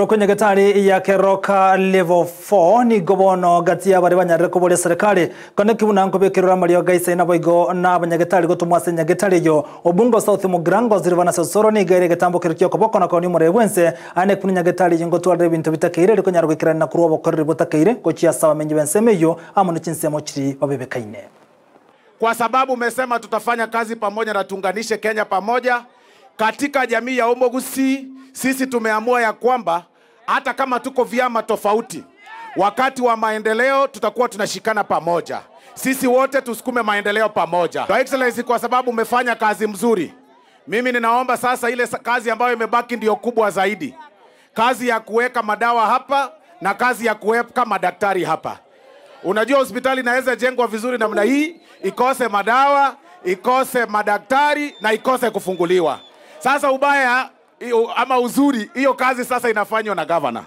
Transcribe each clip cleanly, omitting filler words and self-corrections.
Kwenye gatari ya Keroka level 4 ni gobono gati ya bari banyarire kubole serikali kone kibuna nkobekirura Mario Gaise na boigo na abanyagatari gotumwase nyagatari yo obungo South Mugrango ziribana sosoro ni gaire gatambo kirikyo koboko na koni muri wense ane kuni nyagatari yingo tware bintu bitakire riko nyarwikira na kuruwa bokorere botakire kochia sawa menye bensemeyo amuno chinsemo chiri babebekaine. Kwa sababu umesema tutafanya kazi pamoja na tuunganishe Kenya pamoja katika jamii ya Omogusi. Sisi tumeamua ya kwamba hata kama tuko vyama tofauti, wakati wa maendeleo tutakuwa tunashikana pamoja. Sisi wote tusukume maendeleo pamoja. Your Excellency, kwa sababu umefanya kazi mzuri, mimi ninaomba sasa ile kazi ambayo imebaki ndio kubwa zaidi. Kazi ya kuweka madawa hapa na kazi ya kuweka madaktari hapa. Unajua hospitali inaweza jengwa vizuri namna hii, ikose madawa, ikose madaktari na ikose kufunguliwa. Sasa ubaya ama uzuri, hiyo kazi sasa inafanywa na governor.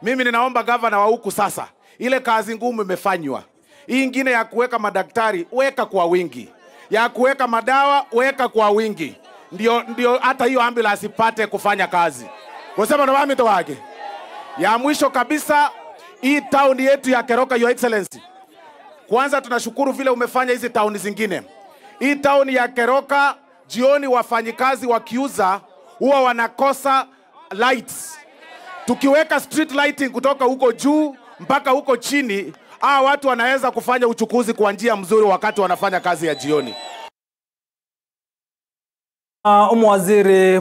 Mimi ninaomba governor wa huku sasa, ile kazi ngumu imefanywa. Hii ingine ya kuweka madaktari, weka kwa wingi. Ya kuweka madawa, weka kwa wingi. Ndio hata hiyo ambulance ipate kufanya kazi. Kwa sababu na wamito wake. Ya mwisho kabisa, hii town yetu ya Keroka, Your Excellency. Kwanza tunashukuru vile umefanya hizi town zingine. Hii town ya Keroka, jioni wafanyikazi wakiuza huwa wanakosa lights. Tukiweka street lighting kutoka huko juu mpaka huko chini, watu wanaweza kufanya uchukuzi kwa njia mzuri wakati wanafanya kazi ya jioni. Umwaziri